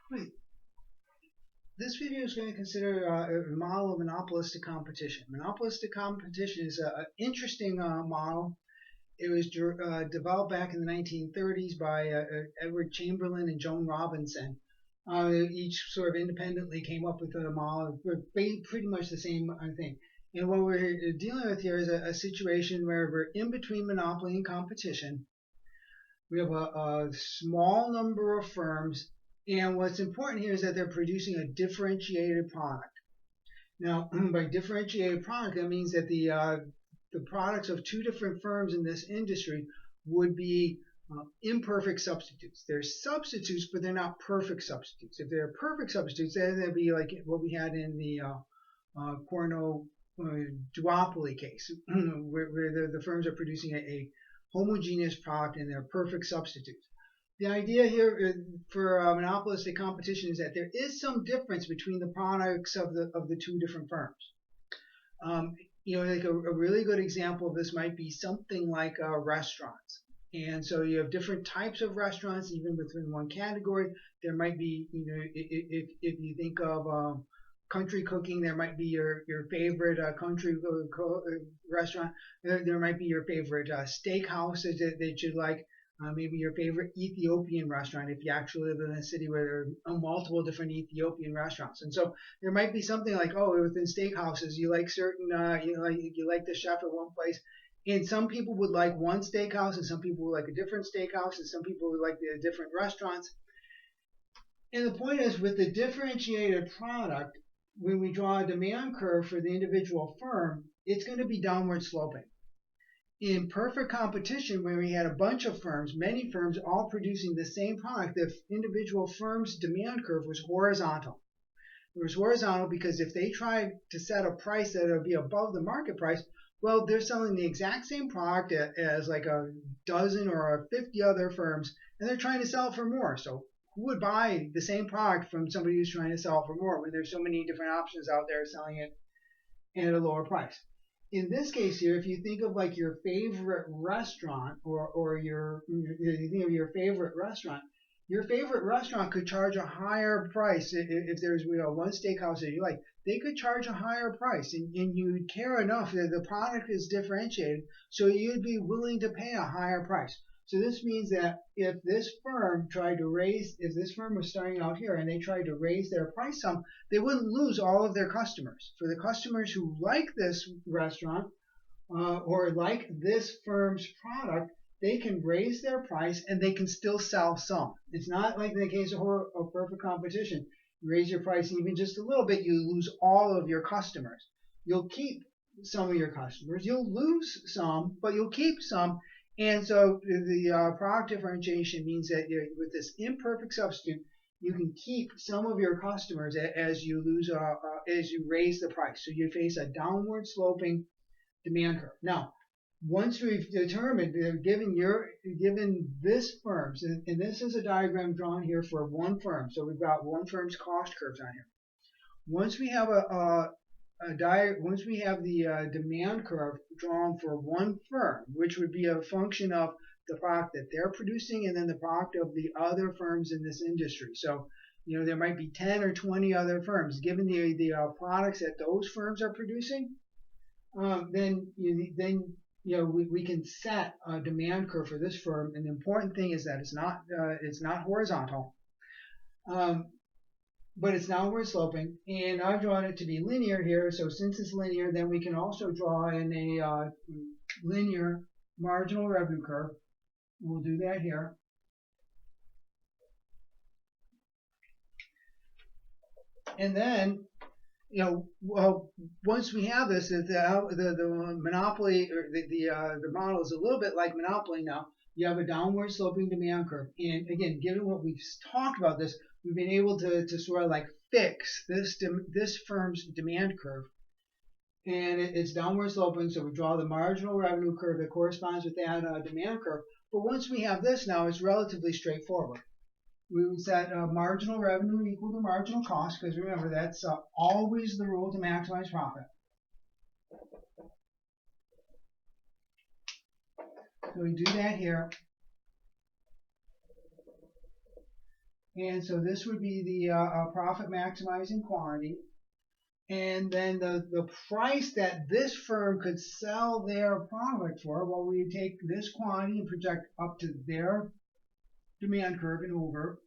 Wait, this video is going to consider a model of monopolistic competition. Monopolistic competition is an interesting model. It was developed back in the 1930s by Edward Chamberlain and Joan Robinson. Each sort of independently came up with a model, pretty much the same thing. And what we're dealing with here is a situation where we're in between monopoly and competition. We have a small number of firms, and what's important here is that they're producing a differentiated product. Now, by differentiated product, that means that the products of two different firms in this industry would be imperfect substitutes. They're substitutes, but they're not perfect substitutes. If they're perfect substitutes, then they'd be like what we had in the Corno duopoly case, where the firms are producing a homogeneous product and they're perfect substitutes. The idea here for monopolistic competition is that there is some difference between the products of the two different firms. Like a really good example of this might be something like restaurants. And so you have different types of restaurants, even within one category. There might be, if you think of country cooking, there might be your favorite country restaurant. There might be your favorite steakhouse that you like. Maybe your favorite Ethiopian restaurant if you actually live in a city where there are multiple different Ethiopian restaurants. And so there might be something like, oh, within steakhouses, you like certain, you like the chef at one place. And some people would like one steakhouse, and some people would like a different steakhouse, and some people would like the different restaurants. And the point is, with the differentiated product, when we draw a demand curve for the individual firm, it's going to be downward sloping. In perfect competition, where we had a bunch of firms, many firms all producing the same product, the individual firm's demand curve was horizontal. It was horizontal because if they tried to set a price that would be above the market price, well, they're selling the exact same product as like a dozen or 50 other firms, and they're trying to sell it for more. So who would buy the same product from somebody who's trying to sell it for more when there's so many different options out there selling it at a lower price? In this case here, if you think of like your favorite restaurant or you think of your favorite restaurant could charge a higher price if there's one steakhouse that you like. They could charge a higher price, and you'd care enough that the product is differentiated, so you'd be willing to pay a higher price. So this means that if this firm was starting out here and they tried to raise their price some, they wouldn't lose all of their customers. For the customers who like this restaurant or like this firm's product, they can raise their price and they can still sell some. It's not like in the case of perfect competition. You raise your price even just a little bit, you lose all of your customers. You'll keep some of your customers. You'll lose some, but you'll keep some. And so the product differentiation means that with this imperfect substitute, you can keep some of your customers as you raise the price. So you face a downward sloping demand curve. Now, once we've determined, given this firm's, and this is a diagram drawn here for one firm, so we've got one firm's cost curves on here. Once we have once we have the demand curve drawn for one firm, which would be a function of the product that they're producing and then the product of the other firms in this industry. So, there might be 10 or 20 other firms. Given the products that those firms are producing, then we can set a demand curve for this firm. And the important thing is that it's not horizontal. But it's downward sloping, and I've drawn it to be linear here. So since it's linear, then we can also draw in a linear marginal revenue curve. We'll do that here. And then, once we have this, the monopoly or the model is a little bit like monopoly now. You have a downward sloping demand curve, and again, given what we've talked about this, we've been able to sort of like fix this firm's demand curve, and it's downward sloping. So we draw the marginal revenue curve that corresponds with that demand curve. But once we have this now, it's relatively straightforward. We would set marginal revenue equal to marginal cost, because remember, that's always the rule to maximize profit. So we do that here. And so this would be the profit maximizing quantity. And then the price that this firm could sell their product for, well, we take this quantity and project up to their demand curve and over.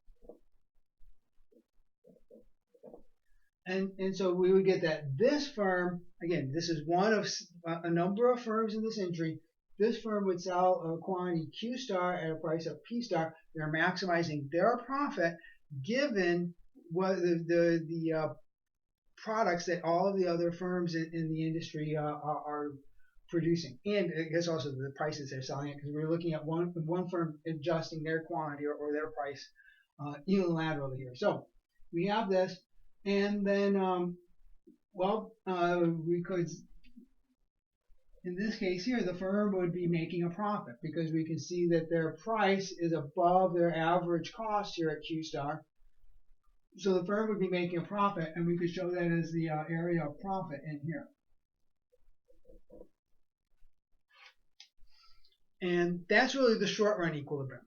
And so we would get that this firm, again, this is one of a number of firms in this industry. This firm would sell a quantity Q star at a price of P star. They're maximizing their profit given what the products that all of the other firms in the industry are producing, and I guess also the prices they're selling it, because we're looking at one firm adjusting their quantity or their price unilaterally here. So we have this, and then we could, in this case here, the firm would be making a profit because we can see that their price is above their average cost here at Q star. So the firm would be making a profit, and we could show that as the area of profit in here. And that's really the short run equilibrium.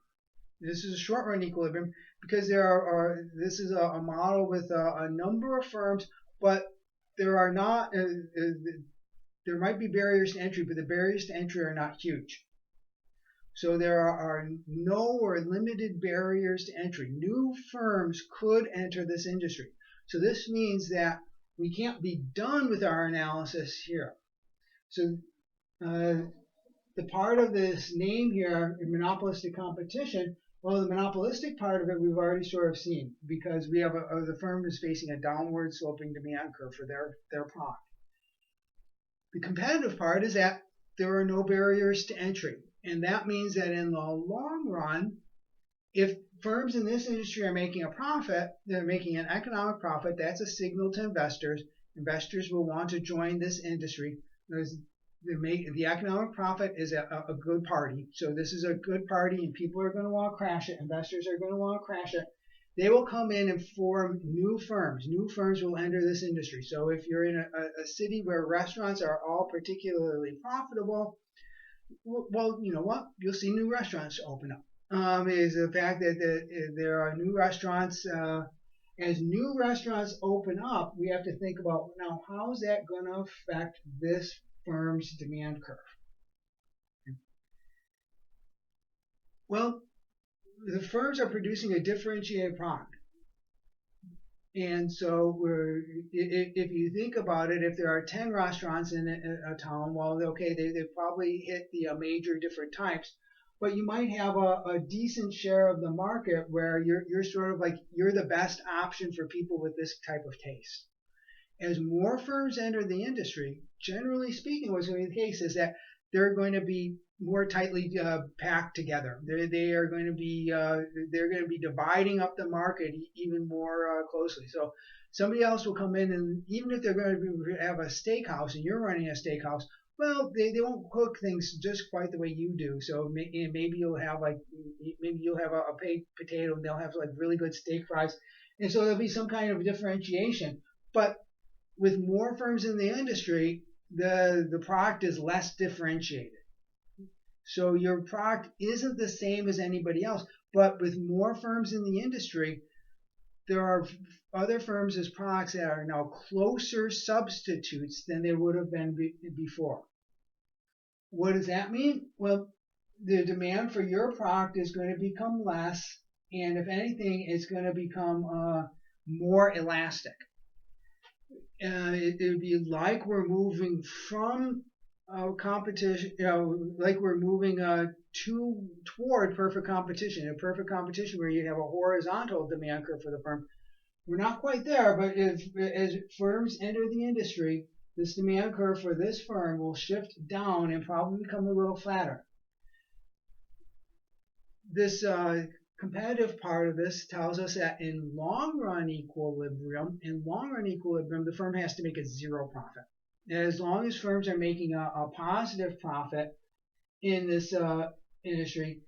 This is a short run equilibrium because this is a model with a number of firms, but there are not, there might be barriers to entry, but the barriers to entry are not huge. So there are no or limited barriers to entry. New firms could enter this industry. So this means that we can't be done with our analysis here. So the part of this name here, monopolistic competition, well, the monopolistic part of it we've already sort of seen because we have the firm is facing a downward sloping demand curve for their product. The competitive part is that there are no barriers to entry. And that means that in the long run, if firms in this industry are making a profit, they're making an economic profit, that's a signal to investors. Investors will want to join this industry. The economic profit is a good party. So this is a good party and people are going to want to crash it. Investors are going to want to crash it. They will come in and form new firms. New firms will enter this industry. So if you're in a city where restaurants are all particularly profitable, well, you know what? You'll see new restaurants open up. Is the fact that there are new restaurants. As new restaurants open up, we have to think about now how is that going to affect this firm's demand curve? Well, the firms are producing a differentiated product. And so if you think about it, if there are 10 restaurants in a town, well, okay, they probably hit the major different types, but you might have a decent share of the market where you're sort of like, you're the best option for people with this type of taste. As more firms enter the industry, generally speaking, what's going to be the case is that they're going to be more tightly packed together. They're going to be dividing up the market even more closely. So somebody else will come in, and even if they're going to have a steakhouse and you're running a steakhouse, well, they won't cook things just quite the way you do. So maybe you'll have a baked potato, and they'll have like really good steak fries, and so there'll be some kind of differentiation. But with more firms in the industry, the product is less differentiated. So your product isn't the same as anybody else, but with more firms in the industry, there are other firms as products that are now closer substitutes than they would have been before. What does that mean? Well, the demand for your product is going to become less, and if anything, it's going to become more elastic. It would be like we're moving from competition, like we're moving toward perfect competition. A perfect competition where you have a horizontal demand curve for the firm. We're not quite there, but as firms enter the industry, this demand curve for this firm will shift down and probably become a little flatter. This competitive part of this tells us that in long-run equilibrium, the firm has to make a zero profit. As long as firms are making a positive profit in this industry,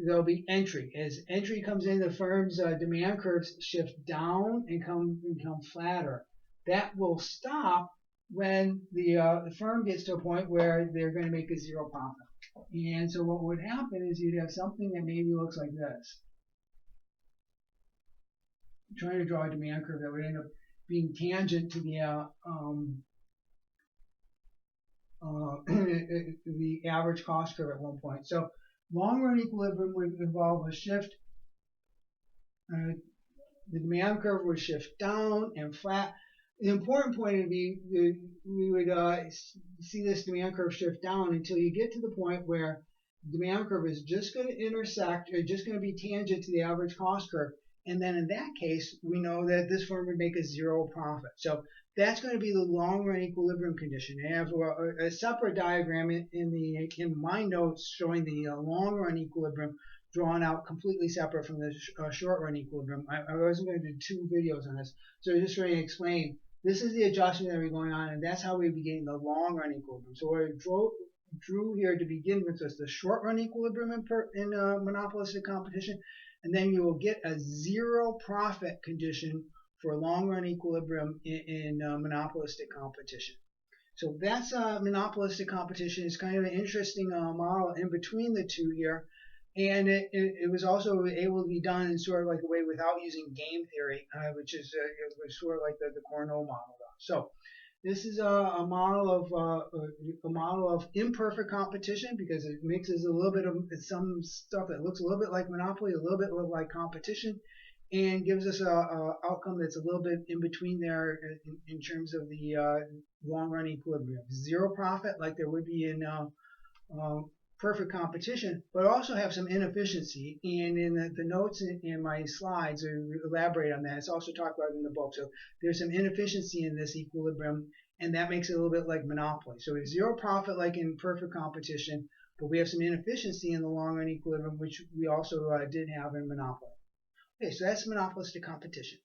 there'll be entry. As entry comes in, the firm's demand curves shift down and become flatter. That will stop when the firm gets to a point where they're going to make a zero profit. And so what would happen is you'd have something that maybe looks like this. trying to draw a demand curve that would end up being tangent to the average cost curve at one point. So long run equilibrium would involve a shift. The demand curve would shift down and flat. The important point would be we would see this demand curve shift down until you get to the point where the demand curve is just going to intersect, or just going to be tangent to the average cost curve. And then in that case, we know that this firm would make a zero profit. So that's going to be the long run equilibrium condition. I have a separate diagram in my notes showing the long run equilibrium drawn out completely separate from the short run equilibrium. I wasn't going to do two videos on this, so just trying to explain. This is the adjustment that we're going on, and that's how we be getting the long run equilibrium. So what I drew here to begin with was the short run equilibrium in monopolistic competition, and then you will get a zero profit condition for long run equilibrium in monopolistic competition. So that's monopolistic competition. It's kind of an interesting model in between the two here. And it was also able to be done in sort of like a way without using game theory, which is it was sort of like the Cournot model. So this is a model of imperfect competition because it mixes a little bit of some stuff that looks a little bit like monopoly, a little bit like competition, and gives us a outcome that's a little bit in between there in terms of the long run equilibrium. Zero profit like there would be in perfect competition, but also have some inefficiency. And in the notes in my slides, I elaborate on that. It's also talked about in the book. So there's some inefficiency in this equilibrium, and that makes it a little bit like monopoly. So it's zero profit like in perfect competition, but we have some inefficiency in the long run equilibrium, which we also did have in monopoly. Okay, so that's monopolistic competition.